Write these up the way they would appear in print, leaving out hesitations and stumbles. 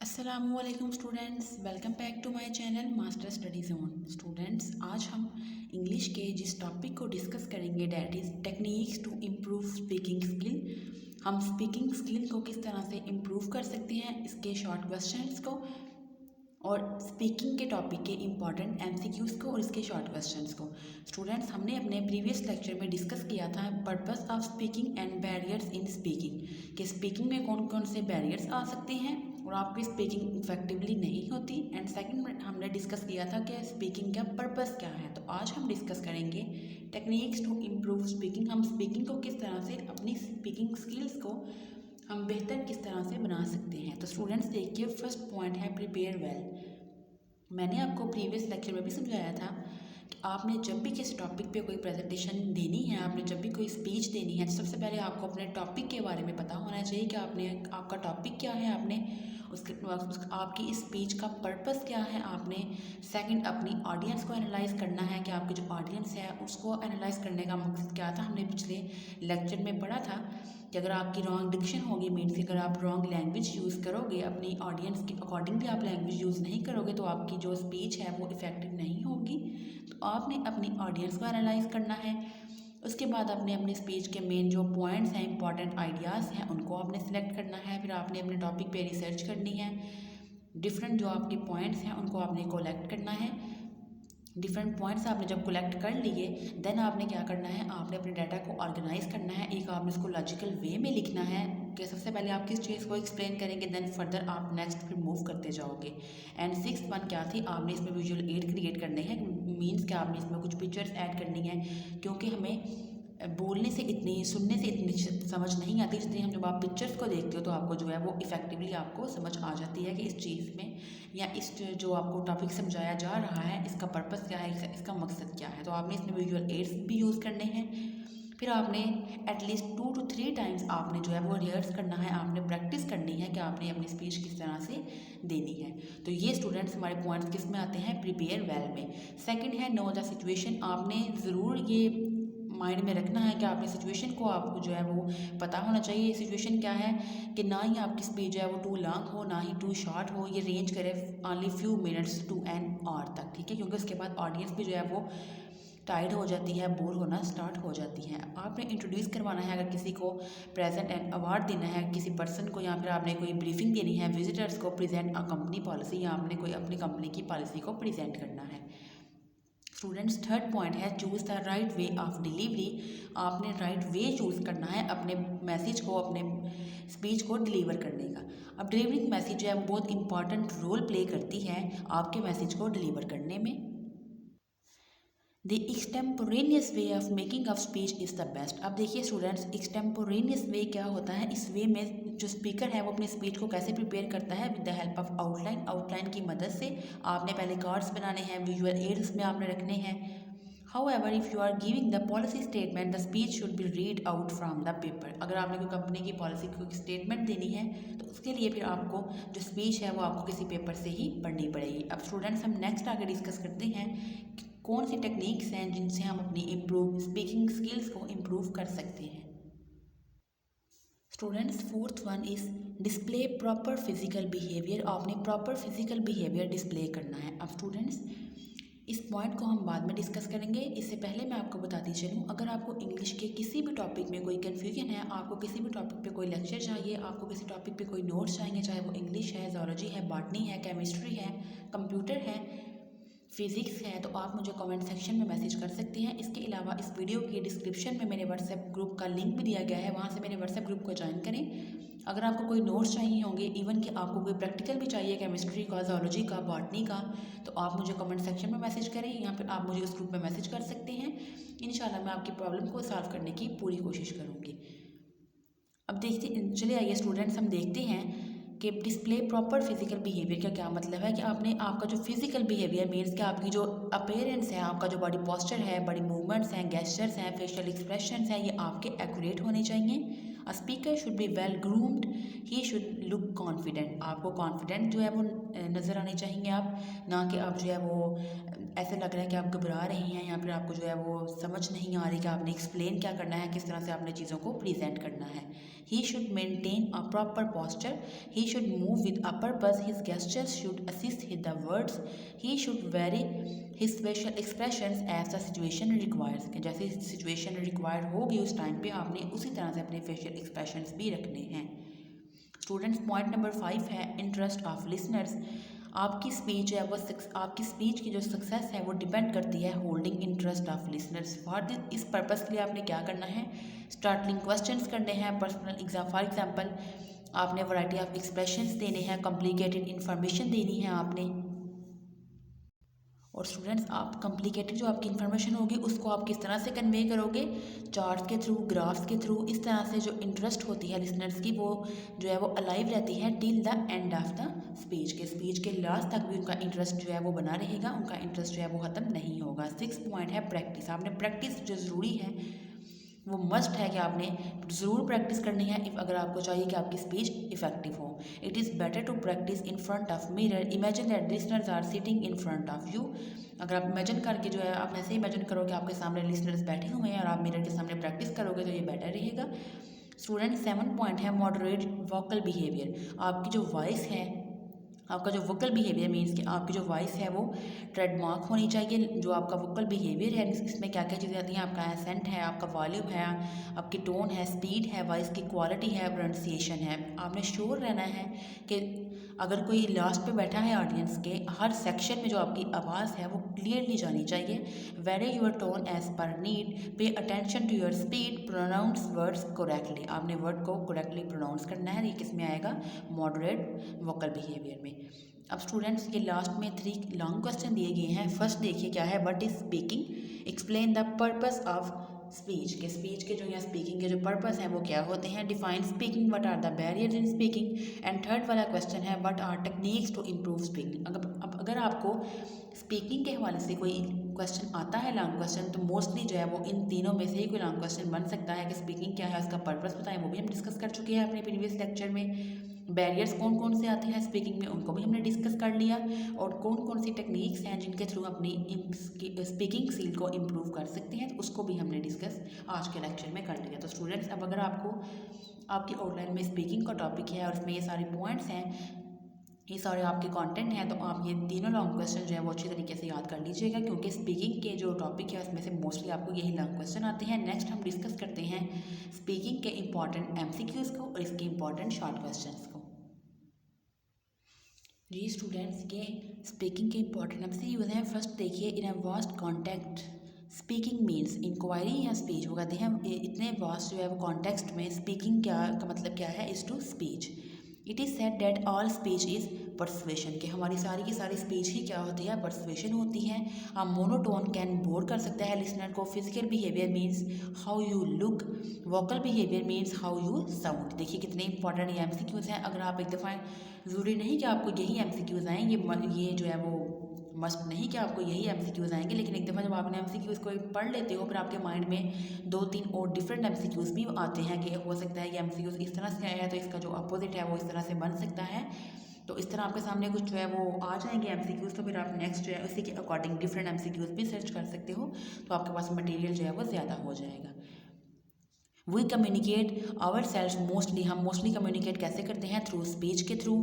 अस्सलामुअलैकुम students, welcome back to my channel master study zone. Students, आज हम English के जिस टॉपिक को डिस्कस करेंगे that is techniques to improve speaking skill. हम स्पीकिंग स्किल को किस तरह से इम्प्रूव कर सकते हैं, इसके शॉर्ट क्वेश्चंस को और स्पीकिंग के टॉपिक के इम्पॉर्टेंट एमसीक्यूज़ को और इसके शॉर्ट क्वेश्चंस को। स्टूडेंट्स, हमने अपने प्रीवियस लेक्चर में डिस्कस किया था purpose of speaking and barriers in speaking, कि स्पीकिंग में कौन कौन से बैरियर्स आ सकते हैं और आपकी स्पीकिंग इफेक्टिवली नहीं होती। एंड सेकंड में हमने डिस्कस किया था कि स्पीकिंग का पर्पस क्या है। तो आज हम डिस्कस करेंगे टेक्निक्स टू इम्प्रूव स्पीकिंग। हम स्पीकिंग को किस तरह से, अपनी स्पीकिंग स्किल्स को हम बेहतर किस तरह से बना सकते हैं। तो स्टूडेंट्स देखिए, फर्स्ट पॉइंट है प्रिपेयर वेल। मैंने आपको प्रीवियस लेक्चर में भी समझाया था कि आपने जब भी किसी टॉपिक पे कोई प्रेजेंटेशन देनी है, आपने जब भी कोई स्पीच देनी है, तो सबसे पहले आपको अपने टॉपिक के बारे में पता होना चाहिए कि आपका टॉपिक क्या है, आपने आपकी इस स्पीच का पर्पस क्या है। आपने सेकंड अपनी ऑडियंस को एनालाइज करना है कि आपकी जो ऑडियंस है उसको एनालाइज करने का मकसद क्या था। हमने पिछले लेक्चर में पढ़ा था कि अगर आपकी रॉन्ग डिक्शन होगी, मीन्स कि अगर आप रॉन्ग लैंग्वेज यूज़ करोगे, अपनी ऑडियंस के अकॉर्डिंगली आप लैंग्वेज यूज़ नहीं करोगे, तो आपकी जो स्पीच है वो इफ़ेक्टिव नहीं होगी। तो आपने अपनी ऑडियंस को एनालाइज करना है। उसके बाद आपने अपनी स्पीच के मेन जो पॉइंट्स हैं, इंपॉर्टेंट आइडियाज़ हैं, उनको आपने सेलेक्ट करना है। फिर आपने अपने टॉपिक पे रिसर्च करनी है, डिफरेंट जो आपके पॉइंट्स हैं उनको आपने कलेक्ट करना है। डिफरेंट पॉइंट्स आपने जब कलेक्ट कर लिए, देन आपने क्या करना है, आपने अपने डाटा को ऑर्गेनाइज करना है। एक आपने इसको लॉजिकल वे में लिखना है कि सबसे पहले आप किस चीज़ को एक्सप्लेन करेंगे, देन फर्दर आप नेक्स्ट फिर मूव करते जाओगे। एंड सिक्स्थ वन क्या थी, आपने इसमें विजुअल एड क्रिएट करने हैं, मीन्स कि आपने इसमें कुछ पिक्चर्स ऐड करनी है, क्योंकि हमें बोलने से इतनी, सुनने से इतनी समझ नहीं आती, इसलिए हम जब आप पिक्चर्स को देखते हो तो आपको जो है वो इफेक्टिवली आपको समझ आ जाती है कि इस चीज़ में या इस जो आपको टॉपिक समझाया जा रहा है इसका पर्पस क्या है, इसका मकसद क्या है। तो आपने इसमें विजुअल एड्स भी यूज़ करने हैं। फिर आपने एटलीस्ट 2 to 3 टाइम्स आपने जो है वो रिहर्स करना है, आपने प्रैक्टिस करनी है कि आपने अपनी स्पीच किस तरह से देनी है। तो ये स्टूडेंट्स हमारे पॉइंट्स किस में आते हैं, प्रिपेयर वेल में। सेकंड है नो द सिचुएशन। आपने ज़रूर ये माइंड में रखना है कि आपकी सिचुएशन को आपको जो है वो पता होना चाहिए। सिचुएशन क्या है कि ना ही आपकी स्पीच जो है वो टू लॉन्ग हो, ना ही टू शॉर्ट हो, ये रेंज करे only few minutes to an hour तक, ठीक है, क्योंकि उसके बाद ऑडियंस भी जो है वो टाइड हो जाती है, बोर होना स्टार्ट हो जाती है। आपने इंट्रोड्यूस करवाना है, अगर किसी को प्रेजेंट एंड अवार्ड देना है किसी पर्सन को, या फिर आपने कोई ब्रीफिंग देनी है विजिटर्स को, प्रेजेंट अ कंपनी पॉलिसी, या आपने कोई अपनी कंपनी की पॉलिसी को प्रेजेंट करना है। स्टूडेंट्स, थर्ड पॉइंट है choose the right way of delivery. आपने राइट वे चूज़ करना है अपने मैसेज को, अपने स्पीच को डिलीवर करने का। अब डिलीवरिंग मैसेज जो है वो बहुत इंपॉर्टेंट रोल प्ले करती है आपके मैसेज को डिलीवर करने में। The extemporaneous way of making of speech is the best. अब देखिए स्टूडेंट्स, एक्सटेम्पोरेनियस वे क्या होता है, इस वे में जो स्पीकर है वो अपनी स्पीच को कैसे प्रिपेयर करता है, with the help of outline. Outline की मदद से आपने पहले कार्ड्स बनाने हैं, विजुअल एड्स में आपने रखने हैं। However, if you are giving the policy statement, the speech should be read out from the paper. अगर आपने कोई कंपनी की पॉलिसी को स्टेटमेंट देनी है तो उसके लिए फिर आपको जो स्पीच है वो आपको किसी पेपर से ही पढ़नी पड़ेगी। अब स्टूडेंट्स, हम नेक्स्ट आगे डिस्कस करते हैं कि कौन सी टेक्निक्स हैं जिनसे हम अपनी स्पीकिंग स्किल्स को इम्प्रूव कर सकते हैं। Students, fourth one is display proper physical behaviour. आपने प्रॉपर फिजिकल बिहेवियर डिस्प्ले करना है। अब स्टूडेंट्स, इस पॉइंट को हम बाद में डिस्कस करेंगे, इससे पहले मैं आपको बताती चलूँ, अगर आपको इंग्लिश के किसी भी टॉपिक में कोई कन्फ्यूजन है, आपको किसी भी टॉपिक पे कोई लेक्चर चाहिए, आपको किसी टॉपिक पे कोई नोट्स चाहिए, चाहे वो इंग्लिश है, ज़ूलॉजी है, बॉटनी है, केमिस्ट्री है, कंप्यूटर है, फिज़िक्स है, तो आप मुझे कमेंट सेक्शन में मैसेज कर सकते हैं। इसके अलावा इस वीडियो के डिस्क्रिप्शन में मेरे व्हाट्सएप ग्रुप का लिंक भी दिया गया है, वहाँ से मेरे व्हाट्सएप ग्रुप को ज्वाइन करें। अगर आपको कोई नोट्स चाहिए होंगे, इवन कि आपको कोई प्रैक्टिकल भी चाहिए केमिस्ट्री का, ज़ूलॉजी का, बॉटनी का, तो आप मुझे कमेंट सेक्शन में मैसेज करें, या फिर आप मुझे उस ग्रुप में मैसेज कर सकते हैं। इंशाल्लाह मैं आपकी प्रॉब्लम को सॉल्व करने की पूरी कोशिश करूँगी। अब चले आइए स्टूडेंट्स, हम देखते हैं कि डिस्प्ले प्रॉपर फिजिकल बिहेवियर का क्या मतलब है। कि आपने आपका जो फिजिकल बिहेवियर मीन्स कि आपकी जो अपीयरेंस है, आपका जो बॉडी पोस्चर है, बॉडी मूवमेंट्स हैं, गेस्चर्स हैं, फेशियल एक्सप्रेशंस हैं, ये आपके एक्यूरेट होने चाहिए। A speaker should be well groomed, he should look confident, आपको कॉन्फिडेंट जो है वो नज़र आने चाहिए आप, ना कि आप जो है वो ऐसे लग रहा है कि आप घबरा रही हैं या फिर आपको जो है वो समझ नहीं आ रही कि आपने एक्सप्लेन क्या करना है, किस तरह से आपने चीज़ों को प्रेजेंट करना है। He should maintain a proper posture, he should move with a purpose, his gestures should assist with the words, he should vary his facial expressions as the situation requires, जैसे सिचुएशन रिक्वायर होगी उस time पे आपने उसी तरह से अपने facial expressions भी रखने हैं। स्टूडेंट्स, पॉइंट नंबर 5 है इंटरेस्ट ऑफ लिसनर्स। आपकी स्पीच है वो आपकी स्पीच की जो सक्सेस है वो डिपेंड करती है holding interest of listeners. For इस पर्पस के लिए आपने क्या करना है, स्टार्टलिंग क्वेश्चंस करने हैं, पर्सनल एग्जाम फॉर एग्जांपल आपने वैरायटी ऑफ एक्सप्रेशंस देने हैं, कॉम्प्लिकेटेड इन्फॉर्मेशन देनी है आपने। और स्टूडेंट्स, आप कॉम्प्लिकेटेड जो आपकी इन्फॉर्मेशन होगी उसको आप किस तरह से कन्वे करोगे, चार्ट्स के थ्रू, ग्राफ्स के थ्रू, इस तरह से जो इंटरेस्ट होती है लिसनर्स की वो जो है वो अलाइव रहती है till the end of the speech के लास्ट तक भी उनका इंटरेस्ट जो है वो बना रहेगा, उनका इंटरेस्ट जो है वो ख़त्म नहीं होगा। 6 पॉइंट है प्रैक्टिस। आपने प्रैक्टिस जो ज़रूरी है वो मस्ट है कि आपने ज़रूर प्रैक्टिस करनी है अगर आपको चाहिए कि आपकी स्पीच इफेक्टिव हो। It is better to practice in front of mirror, imagine that listeners are sitting in front of you. अगर आप इमेजिन करके जो है आप ऐसे इमेजिन करो कि आपके सामने लिसनर्स बैठे हुए हैं और आप मिरर के सामने प्रैक्टिस करोगे तो ये बेटर रहेगा। स्टूडेंट, 7 पॉइंट है मॉडरेट वोकल बिहेवियर। आपकी जो वॉइस है, आपका जो वोकल बिहेवियर मीन्स कि आपकी जो वॉइस है वो ट्रेडमार्क होनी चाहिए। जो आपका वोकल बिहेवियर है इसमें क्या क्या चीज़ें आती हैं, आपका एसेंट है, आपका वॉल्यूम है, आपकी टोन है, स्पीड है, वॉइस की क्वालिटी है, प्रोनाउंसिएशन है। आपने श्योर रहना है कि अगर कोई लास्ट पे बैठा है ऑडियंस के, हर सेक्शन में जो आपकी आवाज़ है वो क्लियरली जानी चाहिए। Vary your tone as per need, pay attention to your speed, pronounce words correctly. आपने वर्ड को करेक्टली प्रोनाउंस करना है। ये किस में आएगा, मॉडरेट वोकल बिहेवियर में। अब स्टूडेंट्स, ये लास्ट में 3 लॉन्ग क्वेश्चन दिए गए हैं। फर्स्ट देखिए क्या है, what is speaking, explain the purpose of speech के जो यहाँ स्पीकिंग के जो पर्पस हैं वो क्या होते हैं, define speaking, what are the barriers in speaking. And third वाला क्वेश्चन है, what are techniques to improve speaking. अगर आपको स्पीकिंग के हवाले से कोई क्वेश्चन आता है लॉन्ग क्वेश्चन, तो मोस्टली जो है वो इन तीनों में से ही कोई लॉन्ग क्वेश्चन बन सकता है कि स्पीकिंग क्या है, उसका पर्पस बताएं, वो भी हम डिस्कस कर चुके हैं अपने प्रीवियस लेक्चर में। बैरियर्स कौन कौन से आते हैं स्पीकिंग में, उनको भी हमने डिस्कस कर लिया, और कौन कौन सी टेक्निक्स हैं जिनके थ्रू अपनी स्पीकिंग स्किल को इम्प्रूव कर सकते हैं, तो उसको भी हमने डिस्कस आज के लेक्चर में कर लिया। तो स्टूडेंट्स, अब अगर आपको आपकी आउटलाइन में स्पीकिंग का टॉपिक है और इसमें ये सारे पॉइंट्स हैं, ये सारे आपके कंटेंट हैं, तो आप ये तीनों लॉन्ग क्वेश्चन जो है वो अच्छी तरीके से याद कर लीजिएगा, क्योंकि स्पीकिंग के जो टॉपिक है उसमें से मोस्टली आपको यही लॉन्ग क्वेश्चन आते हैं। नेक्स्ट हम डिस्कस करते हैं स्पीकिंग के इंपॉर्टेंट एमसीक्यूज़ को और इसके इंपॉर्टेंट शॉर्ट क्वेश्चंस को। जी स्टूडेंट्स, ये स्पीकिंग के इंपॉर्टेंट एमसीक्यूज़ हैं। फर्स्ट देखिए, in a vast context speaking means, inquiry या स्पीच, वो कहते हैं इतने वास्ट जो है वो कॉन्टेक्स्ट में स्पीकिंग क्या का मतलब क्या है, is to speech. It is said that all speech is persuasion, कि हमारी सारी की सारी स्पीच ही क्या होती है, परसुएशन होती है। आ मोनोटोन कैन बोर कर सकता है लिसनर को। Physical behaviour means how you look, vocal behaviour means how you sound. देखिए कितने इंपॉर्टेंट ये एमसीक्यूज़ हैं। अगर आप एक दफ़ा, ज़रूरी नहीं कि आपको यही एमसीक्यूज़ आएँ, ये जो है वो मस्ट नहीं कि आपको यही एमसीक्यूज़ आएंगे, लेकिन एक दफ़ा जब आपने एमसीक्यूज़ को पढ़ लेते हो, फिर आपके माइंड में 2-3 और डिफरेंट एमसीक्यूज़ भी आते हैं कि हो सकता है ये एमसीक्यूज़ इस तरह से आया है तो इसका जो अपोजिट है वो इस तरह से बन सकता है। तो इस तरह आपके सामने कुछ जो है वो आ जाएंगे एमसीक्यूज़, तो फिर आप नेक्स्ट जो है उसी के अकॉर्डिंग डिफरेंट एमसीक्यूज़ भी सर्च कर सकते हो, तो आपके पास मटेरियल जो है वो ज़्यादा हो जाएगा। We communicate our self mostly, हम मोस्टली कम्युनिकेट कैसे करते हैं, थ्रू स्पीच के थ्रू।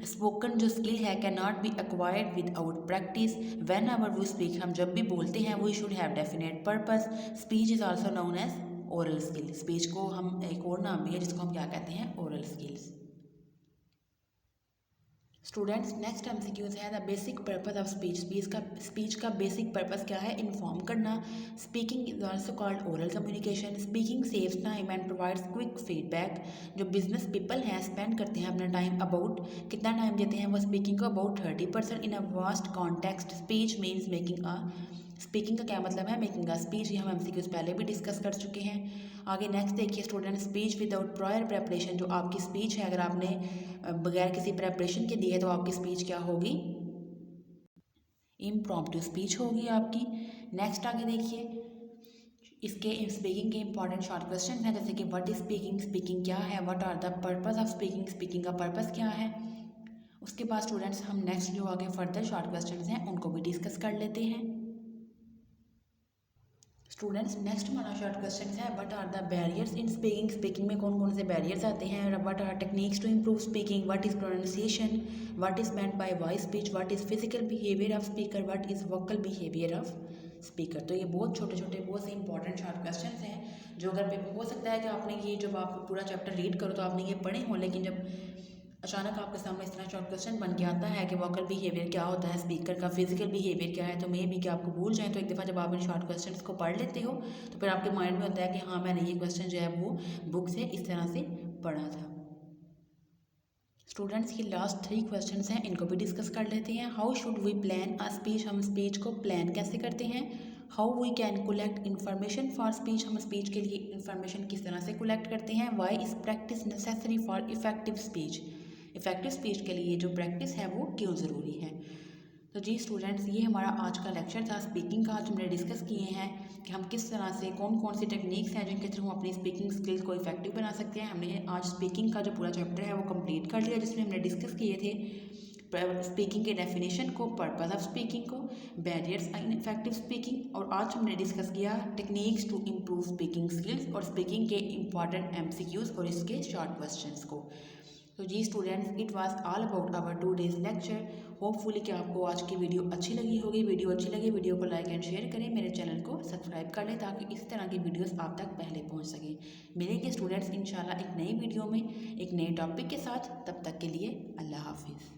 स्पोकन जो स्किल है can not be acquired without practice. Whenever we speak, हम जब भी बोलते हैं, we should have definite purpose. Speech is also known as oral skill. Speech को हम एक और नाम भी है जिसको हम क्या कहते हैं, oral skills. Students, next MCQs है the basic purpose of speech. Speech का बेसिक पर्पस क्या है, इन्फॉर्म करना। Speaking is also called oral communication. Speaking saves time and provides quick feedback. जो बिजनेस पीपल हैं स्पेंड करते हैं अपना टाइम, अबाउट कितना टाइम देते हैं वो स्पीकिंग को, about 30% in a vast context. Speech means making a, speaking का क्या मतलब है, मेकिंग अ स्पीच। ये हम एमसीक्यूज़ पहले भी डिस्कस कर चुके हैं। आगे नेक्स्ट देखिए student, speech without prior preparation. जो आपकी स्पीच है, अगर आपने बगैर किसी प्रेपरेशन के दी है तो आपकी स्पीच क्या होगी, इम्प्रॉम्प्टू स्पीच होगी आपकी। नेक्स्ट आगे देखिए, इसके स्पीकिंग के इंपॉर्टेंट शॉर्ट क्वेश्चन हैं, जैसे कि व्हाट इज स्पीकिंग, स्पीकिंग क्या है, what are the purpose of speaking, speaking का पर्पस क्या है। उसके बाद स्टूडेंट्स हम नेक्स्ट जो आगे फर्दर शॉर्ट क्वेश्चन हैं उनको भी डिस्कस कर लेते हैं। स्टूडेंट्स नेक्स्ट हमारा शॉर्ट क्वेश्चन है what are the barriers in speaking, speaking में कौन कौन से बैरियर्स आते हैं, what are techniques to improve speaking, what is pronunciation, what is meant by voice speech, what is physical behaviour of speaker, what is vocal behaviour of speaker. तो ये बहुत छोटे छोटे बहुत से इंपॉर्टेंट शॉर्ट क्वेश्चन हैं जो अगर पेपर हो सकता है कि आपने ये जब आप पूरा चैप्टर रीड करो तो आपने ये पढ़े हो, लेकिन जब अचानक आपके सामने इस तरह शॉर्ट क्वेश्चन बन के आता है कि वोकल बिहेवियर क्या होता है स्पीकर का, फिजिकल बिहेवियर क्या है, तो मे भी कि आपको भूल जाए। तो एक दफ़ा जब आप इन शॉर्ट क्वेश्चंस को पढ़ लेते हो तो फिर आपके माइंड में होता है कि हाँ मैंने ये क्वेश्चन जो है वो बुक से इस तरह से पढ़ा था। स्टूडेंट्स ये लास्ट 3 क्वेश्चंस हैं, इनको भी डिस्कस कर लेते हैं। How should we plan a speech, हम स्पीच को प्लान कैसे करते हैं। How we can collect information for speech, हम स्पीच के लिए इन्फॉर्मेशन किस तरह से कलेक्ट करते हैं। Why is practice necessary for effective speech, effective speech के लिए जो प्रैक्टिस है वो क्यों ज़रूरी है। तो जी स्टूडेंट्स ये हमारा आज का लेक्चर था स्पीकिंग का। आज हमने डिस्कस किए हैं कि हम किस तरह से कौन कौन सी टेक्निक्स हैं जिनके थ्रू हम अपनी स्पीकिंग स्किल्स को इफेक्टिव बना सकते हैं। हमने आज स्पीकिंग का जो पूरा चैप्टर है वो कंप्लीट कर लिया, जिसमें हमने डिस्कस किए थे स्पीकिंग के डेफिनेशन को, पर्पस ऑफ स्पीकिंग को, बैरियर्स इन इफेक्टिव स्पीकिंग, और आज हमने डिस्कस किया techniques to improve speaking skills और स्पीकिंग के इंपॉर्टेंट MCQs और इसके शॉर्ट क्वेश्चंस को। तो जी students it was all about our 2 days lecture. Hopefully कि आपको आज की वीडियो अच्छी लगी होगी। वीडियो अच्छी लगी वीडियो को लाइक एंड शेयर करें, मेरे चैनल को सब्सक्राइब कर लें ताकि इस तरह की वीडियोस आप तक पहले पहुंच सकें। मिलेंगे स्टूडेंट्स इंशाल्लाह एक नई वीडियो में एक नए टॉपिक के साथ, तब तक के लिए अल्लाह हाफिज़।